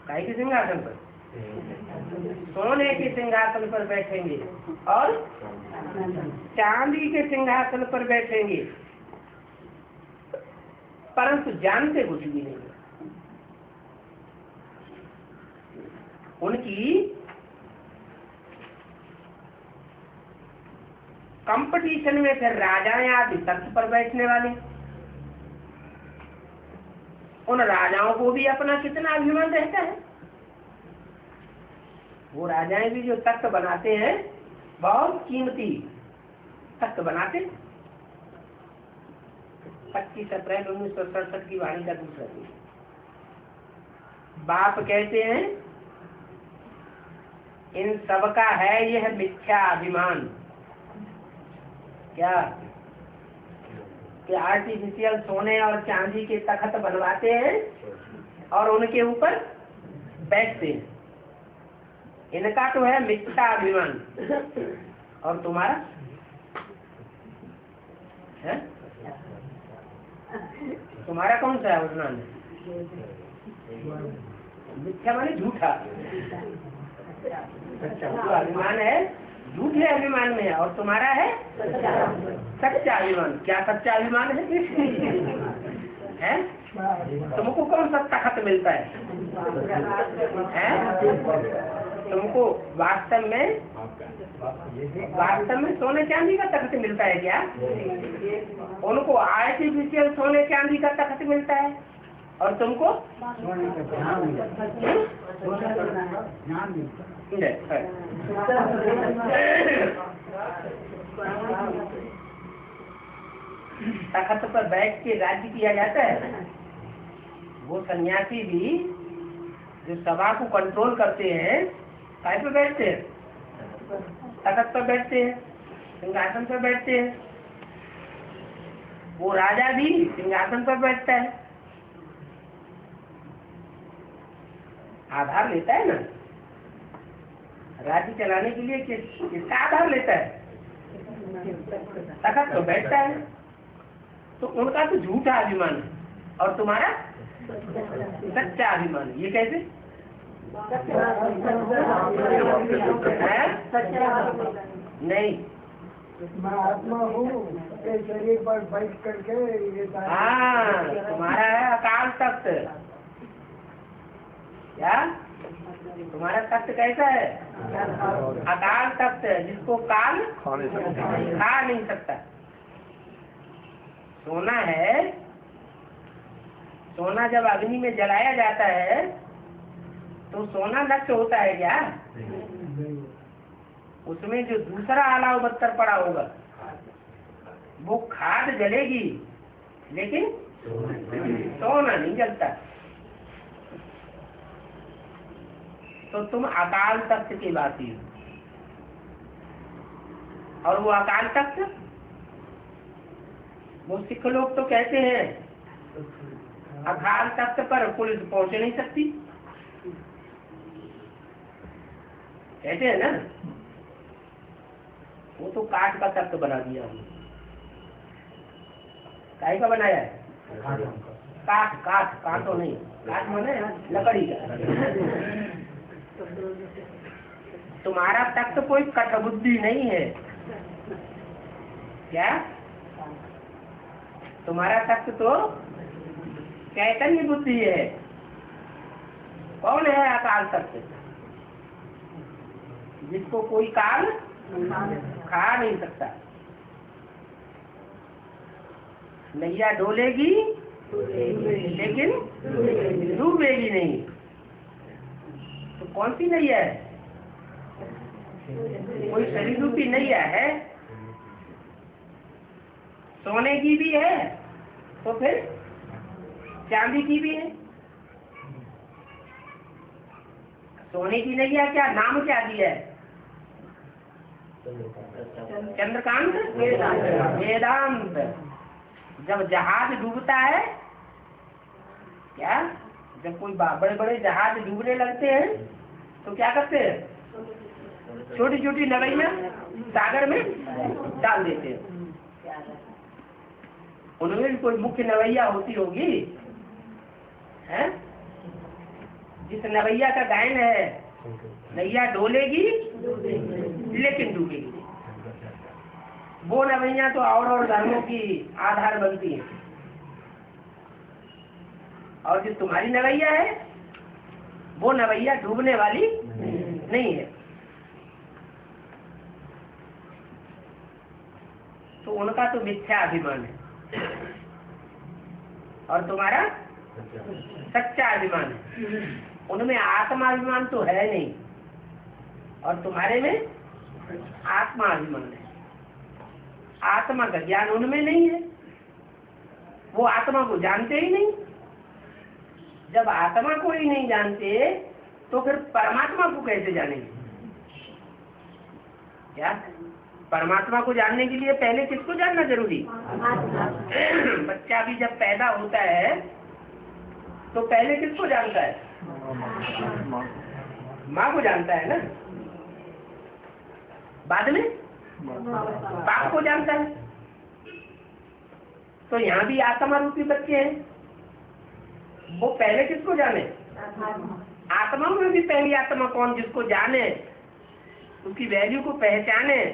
काय के सिंहासन पर? सोने के सिंहासन पर बैठेंगे और चांदी के सिंहासन पर बैठेंगे, परंतु जानते कुछ भी नहीं। उनकी कंपटीशन में फिर राजाएं आदि तख्त पर बैठने वाले, उन राजाओं को भी अपना कितना अभिमान रहता है। वो राजाएं भी जो तख्त बनाते हैं, बहुत कीमती तख्त बनाते। 25 अप्रैल 1967 की वाणी का दूसरा दिन। बाप कहते हैं इन सबका है यह मिथ्या अभिमान। क्या कि आर्टिफिशियल सोने और चांदी के तख्त बनवाते हैं और उनके ऊपर बैठते हैं। इनका तो है मिथ्या अभिमान। और तुम्हारा है? तुम्हारा कौन सा है अभिमान? मिथ्या माने झूठा। अभिमान है झूठे अभिमान में है, और तुम्हारा है सच्चा अभिमान। क्या सच्चा अभिमान है? तुमको कौन सा तख्त मिलता है? तुमको वास्तव में सोने चांदी का तख्त मिलता है क्या? उनको आर्टिफिशियल सोने चांदी का तख्त मिलता है, और तुमको तख्त पर बैठ के राज्य किया जाता है। वो सन्यासी भी जो सभा को कंट्रोल करते हैं, काय पे बैठते हैं? तख्त पर बैठते हैं, सिंहासन पर बैठते हैं। वो राजा भी सिंहासन पर बैठता है। आधार लेता है ना, राज्य चलाने के लिए किसका आधार लेता है? तख्त तो बैठता है। तो उनका तो झूठा अभिमान है, और तुम्हारा सच्चा अभिमान है। ये कैसे? नहीं, मैं आत्मा हूँ, शरीर पर बैठ करके। हाँ, तुम्हारा है अकाल तख्त। क्या तुम्हारा तख्त कैसा है? अकाल तख्त है, जिसको काल खा नहीं सकता। सोना है, सोना जब अग्नि में जलाया जाता है तो सोना नष्ट होता है क्या? उसमें जो दूसरा अलाव बत्तर पड़ा होगा वो खाद जलेगी, लेकिन सोना नहीं जलता। तो तुम अकाल तख्त की वासी हो, और वो अकाल तख्त, वो सिख लोग तो कहते हैं अकाल तख्त पर पुलिस पहुंच नहीं सकती, कहते हैं ना। वो तो काठ का तख्त बना दिया हमने। काहे का बनाया है? काठ, काठ, काठों नहीं, काठ माने लकड़ी का। तुम्हारा तख्त कोई कठबुद्धि नहीं है क्या? तुम्हारा तख्त तो चैतन्य बुद्धि है। कौन है अकाल तख्त? जिसको कोई काल खा नहीं सकता। नैया डोलेगी लेकिन डूबेगी नहीं। तो कौन सी नैया है? कोई शरीर रूपी नैया है, सोने की भी है, तो फिर चांदी की भी है। सोने की नैया क्या नाम क्या दिया है? चंद्रकांत वेदांत। जब जहाज डूबता है, क्या जब कोई बड़े बड़े जहाज डूबने लगते हैं तो क्या करते हैं? छोटी छोटी नवैया सागर में डाल देते हैं। उनमें भी कोई मुख्य नवैया होती होगी, है जिस नवैया का गायन है, नैया डोलेगी लेकिन डूबेगी नहीं। वो नवैया तो और धर्मों की आधार बनती है, और जो तुम्हारी नवैया है वो नवैया डूबने वाली नहीं है। तो उनका तो मिथ्या अभिमान है और तुम्हारा सच्चा अभिमान है। उनमें आत्माभिमान तो है नहीं और तुम्हारे में आत्मा अभिमान है। आत्मा का ज्ञान उनमें नहीं है, वो आत्मा को जानते ही नहीं। जब आत्मा को ही नहीं जानते तो फिर परमात्मा को कैसे जानेंगे? क्या परमात्मा को जानने के लिए पहले किसको जानना जरूरी? बच्चा भी जब पैदा होता है तो पहले किसको जानता है? माँ को जानता है ना, बाद में बाप को जानता है। तो यहाँ भी आत्मा रूपी बच्चे हैं, वो पहले किसको जाने? आत्मा में भी पहली आत्मा कौन? जिसको जाने, उसकी वैल्यू को पहचाने,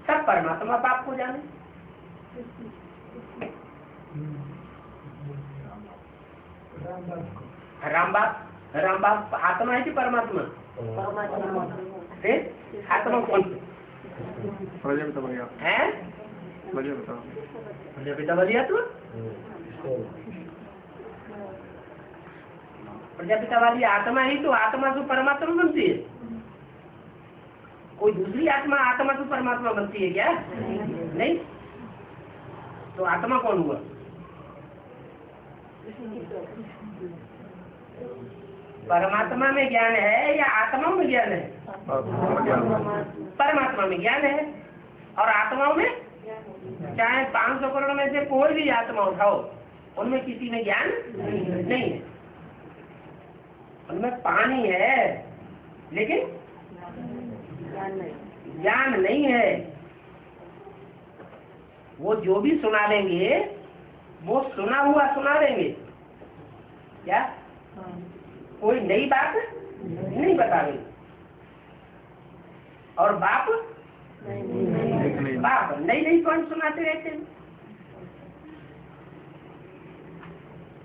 तब परमात्मा बाप को जाने। राम बाप आत्मा है कि परमात्मा? आत्मा कौन है? प्रजापिता वाली आत्मा, प्रजापिता वाली आत्मा ही तो आत्मा से परमात्मा बनती है। कोई दूसरी आत्मा से परमात्मा बनती है क्या? नहीं। तो आत्मा कौन हुआ? परमात्मा में ज्ञान है या आत्मा में ज्ञान है? परमात्मा में ज्ञान है और आत्माओं में, चाहे 500 करोड़ में से कोई भी आत्मा उठाओ, उनमें किसी में ज्ञान नहीं है। उनमें पानी है लेकिन ज्ञान नहीं है। वो जो भी सुना देंगे वो सुना हुआ सुना देंगे, क्या कोई नई बात नहीं बताएंगे। और बाप नई नई पॉइंट सुनाते रहते हैं।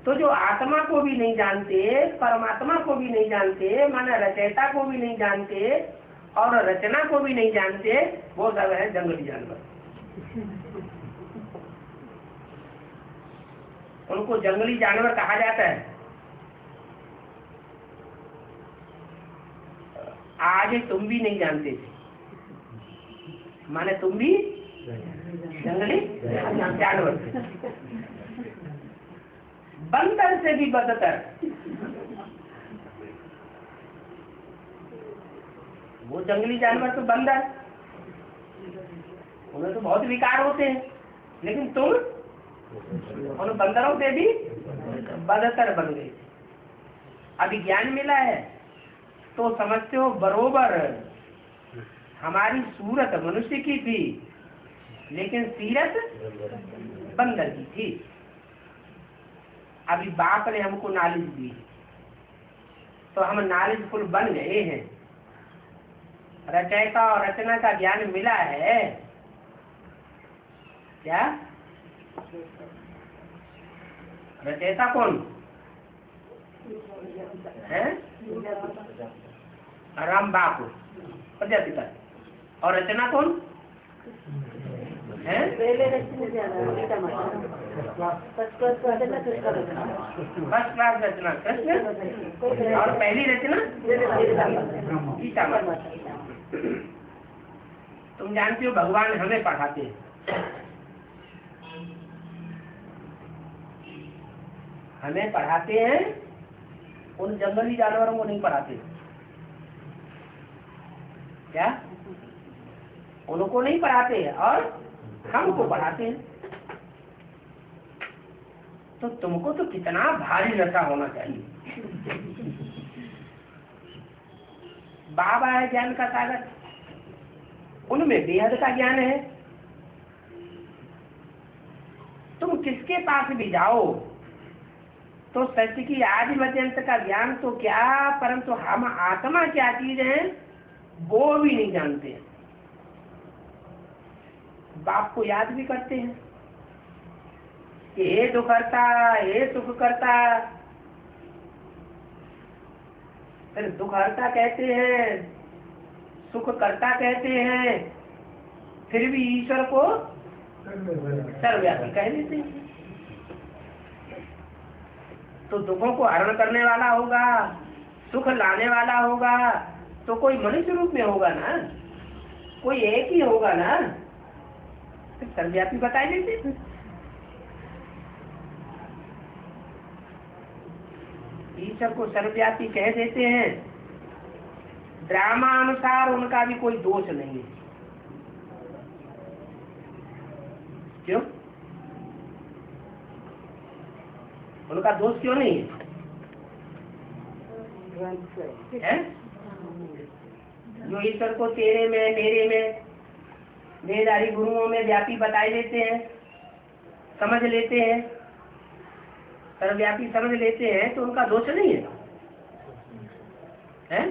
तो जो आत्मा को भी नहीं जानते, परमात्मा को भी नहीं जानते, माना रचयिता को भी नहीं जानते और रचना को भी नहीं जानते, वो सब है जंगली जानवर। उनको जंगली जानवर कहा जाता है। आगे तुम भी नहीं जानते थे, माने तुम भी जंगली जानवर, बंदर से भी बदतर। वो जंगली जानवर तो बंदर, उन्हें तो बहुत विकार होते हैं, लेकिन तुम उन बंदरों से भी बदतर बन गए। अभी ज्ञान मिला है तो समझते हो बरोबर हमारी सूरत मनुष्य की थी लेकिन सीरत बंदर की थी। अभी बाप ने हमको नॉलेज दी तो हम नॉलेजफुल बन गए हैं। रचयिता और रचना का ज्ञान मिला है क्या? रचयिता कौन है? राम बाप प्रजापिता। और रचना कौन है? फर्स्ट क्लास रचना कृष्ण और पहली रचना गीता माता। तुम जानते हो भगवान हमें पढ़ाते हैं, हमें पढ़ाते हैं, उन जंगली जानवरों को नहीं पढ़ाते। क्या? उनको नहीं पढ़ाते हैं और हमको पढ़ाते हैं। तो तुमको तो कितना भारी नशा होना चाहिए। बाबा है ज्ञान का सागर, उनमें बेहद का ज्ञान है। तुम किसके पास भी जाओ तो सत्य की आदि मध्य अंत का ज्ञान तो क्या, परंतु हम आत्मा क्या चीज है वो भी नहीं जानते हैं। बाप को याद भी करते हैं कि हे दुख करता, हे सुख करता, फिर दुख हरता कहते हैं, सुख करता कहते हैं, फिर भी ईश्वर को सर्वव्यापी कह देते हैं। तो दुखों को हरण करने वाला होगा, सुख लाने वाला होगा, तो कोई मनुष्य रूप में होगा ना, कोई एक ही होगा ना, फिर सर्वव्यापी बता देते हैं। ईश्वर को सर्वव्यापी कह देते हैं। ड्रामानुसार उनका भी कोई दोष नहीं है। क्यों? उनका दोष क्यों नहीं है? जो ईश्वर को तेरे में, मेरे में, वेदारी गुरुओं में व्यापी बताए लेते हैं, समझ लेते हैं, सर्वव्यापी समझ लेते हैं, तो उनका दोष नहीं है, है?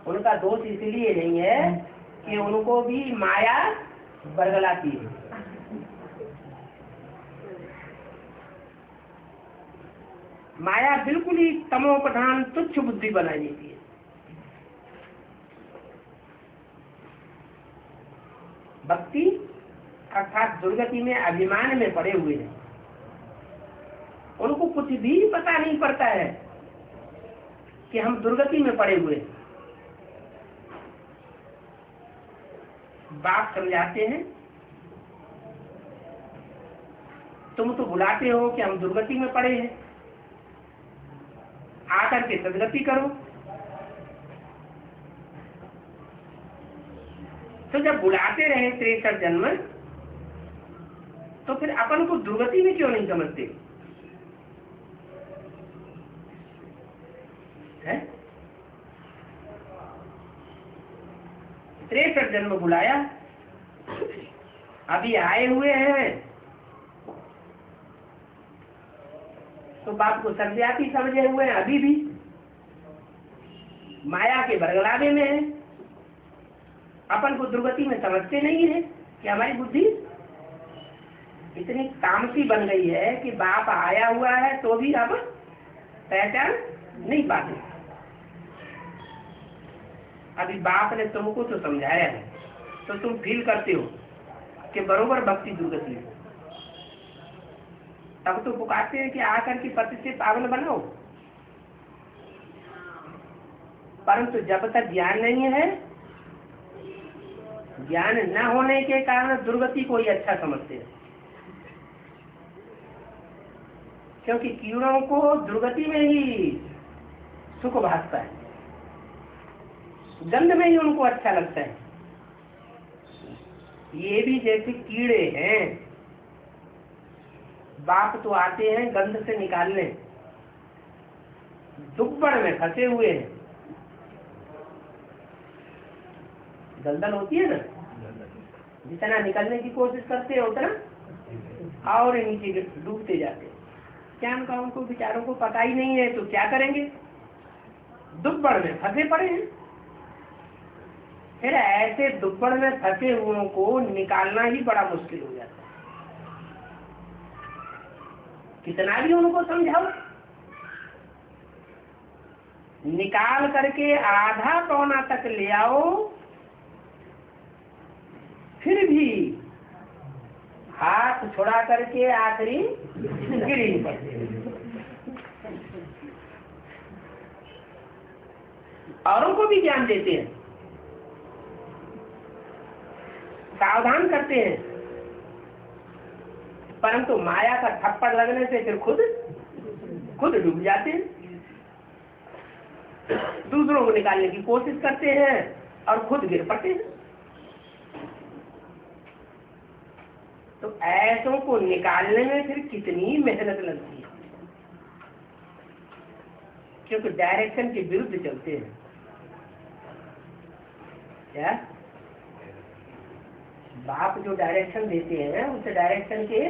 उनका दोष इसलिए नहीं है कि उनको भी माया बरगलाती है। माया बिल्कुल ही तमो प्रधान तुच्छ बुद्धि बना देती है। भक्ति अर्थात दुर्गति में अभिमान में पड़े हुए हैं, उनको कुछ भी पता नहीं पड़ता है कि हम दुर्गति में पड़े हुए हैं। बाप समझाते हैं, तुम तो बुलाते हो कि हम दुर्गति में पड़े हैं, आकर के सदगति करो। तो जब बुलाते रहे 63 जन्म, तो फिर अपन को दुर्गति में क्यों नहीं समझते हैं? 63 जन्म बुलाया, अभी आए हुए हैं, तो बाप को सर्वव्यापी समझे हुए हैं, अभी भी माया के बरगलावे में है। अपन को दुर्गति में समझते नहीं है कि हमारी बुद्धि इतनी तामसी बन गई है कि बाप आया हुआ है तो भी अब पहचान नहीं पाते। अभी बाप ने तुमको तो समझाया है, तो तुम फील करते हो कि बरोबर भक्ति दुर्गति है, तब तो पुकारते हैं कि आकर के पति से पावन बनाओ। परंतु जब तक ज्ञान नहीं है, ज्ञान न होने के कारण दुर्गति को ही अच्छा समझते हैं, क्योंकि कीड़ों को दुर्गति में ही सुख भासता है, गंध में ही उनको अच्छा लगता है। ये भी जैसे कीड़े हैं, बाप तो आते हैं गंध से निकालने, दुब्बड़ में फंसे हुए हैं, दलदल होती है ना, जितना निकलने की कोशिश करते हैं उतना और नीचे डूबते जाते हैं। क्या उनका, उनको विचारों को पता ही नहीं है, तो क्या करेंगे, दुब्बड़ में फंसे पड़े हैं। फिर ऐसे दुब्बड़ में फंसे हुओं को निकालना ही बड़ा मुश्किल हो जाता है। कितना भी उनको समझाओ, निकाल करके आधा पौना तक ले आओ, फिर भी हाथ छुड़ा करके आखिरी गिरी पड़ते। औरों को भी ज्ञान देते हैं, सावधान करते हैं, परंतु माया का थप्पड़ लगने से फिर खुद डूब जाते हैं। दूसरों को निकालने की कोशिश करते हैं और खुद गिर पड़ते हैं। तो ऐसों को निकालने में फिर कितनी मेहनत लगती है, क्योंकि डायरेक्शन के विरुद्ध चलते हैं। क्या बाप जो डायरेक्शन देते हैं उस डायरेक्शन के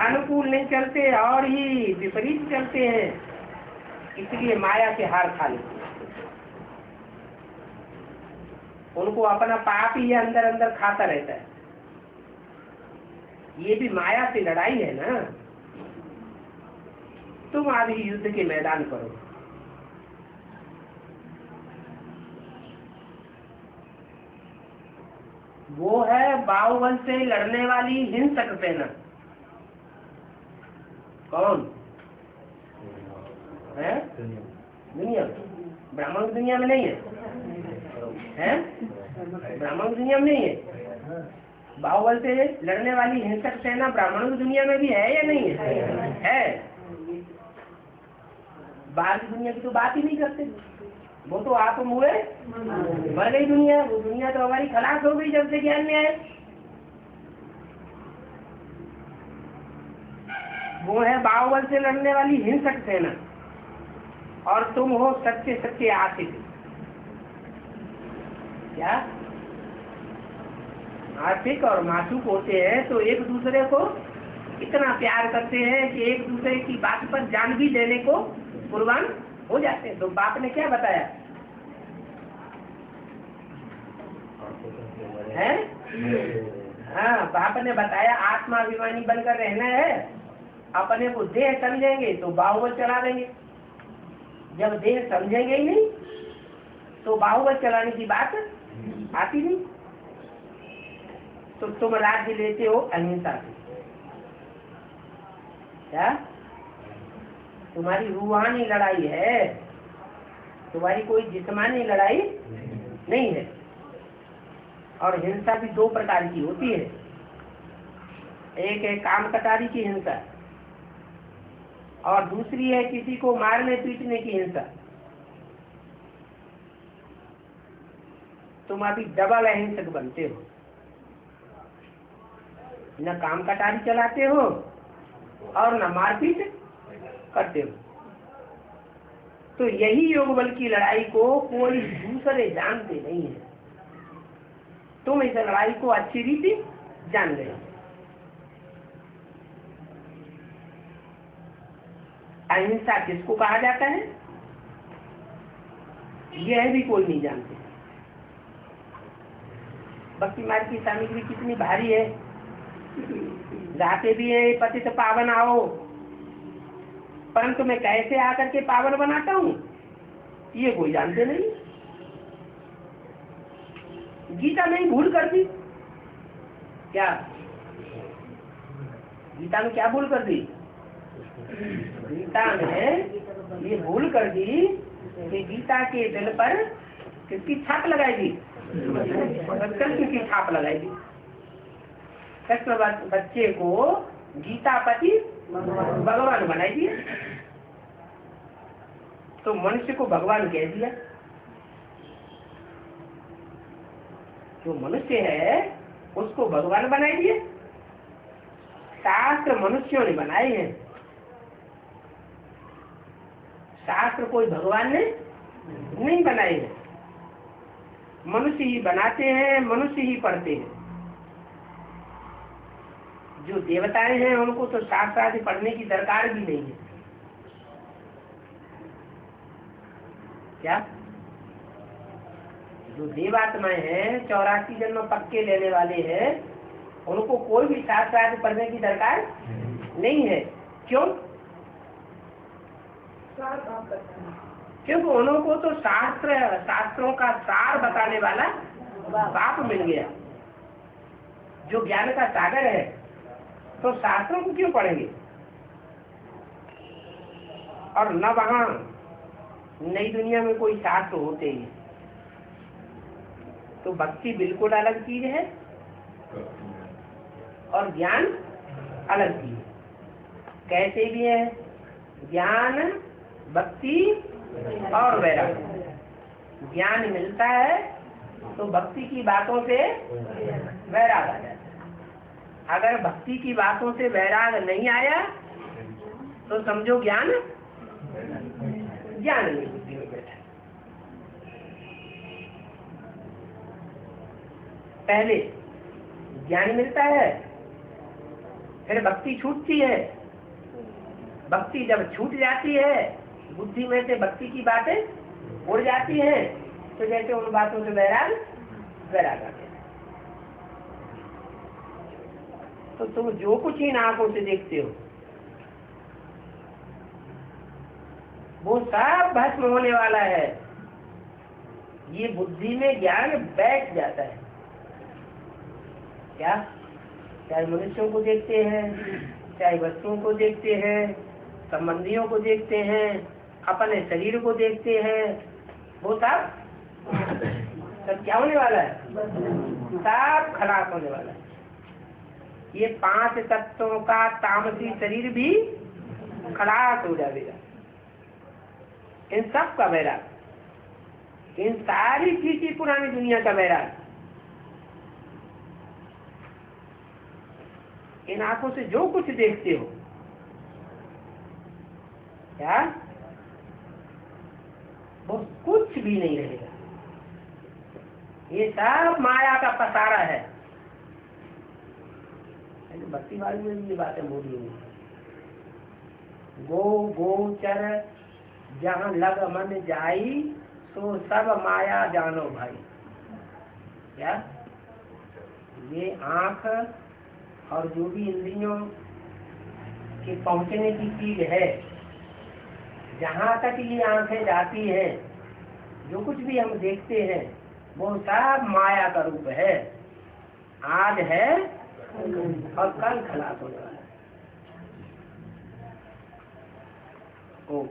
अनुकूल नहीं चलते और ही विपरीत चलते हैं, इसलिए माया के हार खा लेते हैं। उनको अपना पाप ही अंदर अंदर खाता रहता है। ये भी माया से लड़ाई है ना। तुम अभी युद्ध के मैदान पर हो। वो है बाहुबल से लड़ने वाली हिंसक सेना। कौन है? दुनिया, ब्राह्मण की दुनिया में नहीं है, हैं? ब्राह्मण की दुनिया में नहीं है। बाहुबल से लड़ने वाली हिंसक सेना ब्राह्मणों की दुनिया में भी है या नहीं है? है। बाहर की दुनिया की तो बात ही नहीं करते, वो तो आप मुए मर गई दुनिया। वो दुनिया तो हमारी खलास हो गई जब से ज्ञान में आए। वो है बाहुबल से लड़ने वाली हिंसक सेना और तुम हो सच्चे सच्चे आशिक। क्या आशिक और मासूक होते हैं तो एक दूसरे को इतना प्यार करते हैं कि एक दूसरे की बात पर जान भी देने को कुर्बान हो जाते हैं। तो बाप ने क्या बताया है? हाँ, बाप ने बताया आत्माभिमानी बनकर रहना है। अपने को देह समझेंगे तो बाहुबल चला देंगे, जब देह समझेंगे ही नहीं तो बाहुबल चलाने की बात आती नहीं। तो तुम राज्य लेते हो अहिंसा से। क्या तुम्हारी रूहानी लड़ाई है, तुम्हारी कोई जिस्मानी लड़ाई नहीं है। और हिंसा भी दो प्रकार की होती है। एक है काम कटारी की हिंसा और दूसरी है किसी को मारने पीटने की हिंसा। तुम अभी डबल अहिंसक बनते हो, न काम कटारी चलाते हो और न मारपीट करते हो। तो यही योग बल की लड़ाई को कोई दूसरे जानते नहीं है। तुम इस लड़ाई को अच्छी रीति जान गए। अहिंसा किसको कहा जाता है यह भी कोई नहीं जानते। भक्ति मार्ग की सामग्री कितनी भारी है। गाते भी है पतित पावन आओ, परंतु मैं कैसे आकर के पावन बनाता हूँ ये कोई जानते नहीं। गीता में भूल कर दी। क्या गीता में क्या भूल कर दी? गीता में ये भूल कर दी कि गीता के दिल पर किसकी छाप लगाई दी? कृष्ण की छाप लगाई दी। कृष्ण बच्चे को गीता पति भगवान बनाई दिया, तो मनुष्य को भगवान कह दिया। जो मनुष्य है उसको भगवान बनाई दिए। शास्त्र मनुष्यों ने बनाए हैं, शास्त्र कोई भगवान ने नहीं बनाए हैं। मनुष्य ही बनाते हैं, मनुष्य ही पढ़ते हैं। जो देवताएं हैं उनको तो शास्त्र आदि पढ़ने की दरकार भी नहीं है। क्या जो देवात्माएं हैं 84 जन्म पक्के लेने वाले हैं उनको कोई भी शास्त्र आदि पढ़ने की दरकार नहीं है। क्यों? क्योंकि उनको तो शास्त्रों का सार बताने वाला बाप मिल गया जो ज्ञान का सागर है। तो शास्त्रों को क्यों पढ़ेंगे? और न वहां नई दुनिया में कोई शास्त्र होते ही। तो भक्ति बिल्कुल अलग चीज है और ज्ञान अलग चीज है। कैसे भी है ज्ञान, भक्ति और वैराग्य। ज्ञान मिलता है तो भक्ति की बातों से वैराग आ जाता है। अगर भक्ति की बातों से वैराग नहीं आया तो समझो ज्ञान नहीं बुद्धि में बैठा। पहले ज्ञान मिलता है, फिर भक्ति छूटती है। भक्ति जब छूट जाती है, बुद्धि में से भक्ति की बातें उड़ जाती हैं, तो जैसे उन बातों से वैराग वैराग आते हैं। तो तुम जो कुछ इन आंखों से देखते हो वो सब भस्म होने वाला है। ये बुद्धि में ज्ञान बैठ जाता है। क्या? चाहे मनुष्यों को देखते हैं, चाहे वस्तुओं को देखते हैं, संबंधियों को देखते हैं, अपने शरीर को देखते हैं, वो सब क्या होने वाला है? सब खलास होने वाला है। ये 5 तत्वों का तामसी शरीर भी खलास हो जाएगा। इन सब का वैराग, इन सारी चीज की पुरानी दुनिया का वैराग, इन आंखों से जो कुछ देखते हो, क्या वो कुछ भी नहीं रहेगा। ये सब माया का पसारा है। भक्ति वाली में भी ये बातें बोली हुई। गो गोचर जहाँ लग मन जाई, तो सब माया जानो भाई। क्या? ये आंख और जो भी इंद्रियों के पहुंचने की चीज है, जहाँ तक ये आंखें जाती हैं, जो कुछ भी हम देखते हैं वो सब माया का रूप है। आज है और कल खलास हो जाएगा। ओम।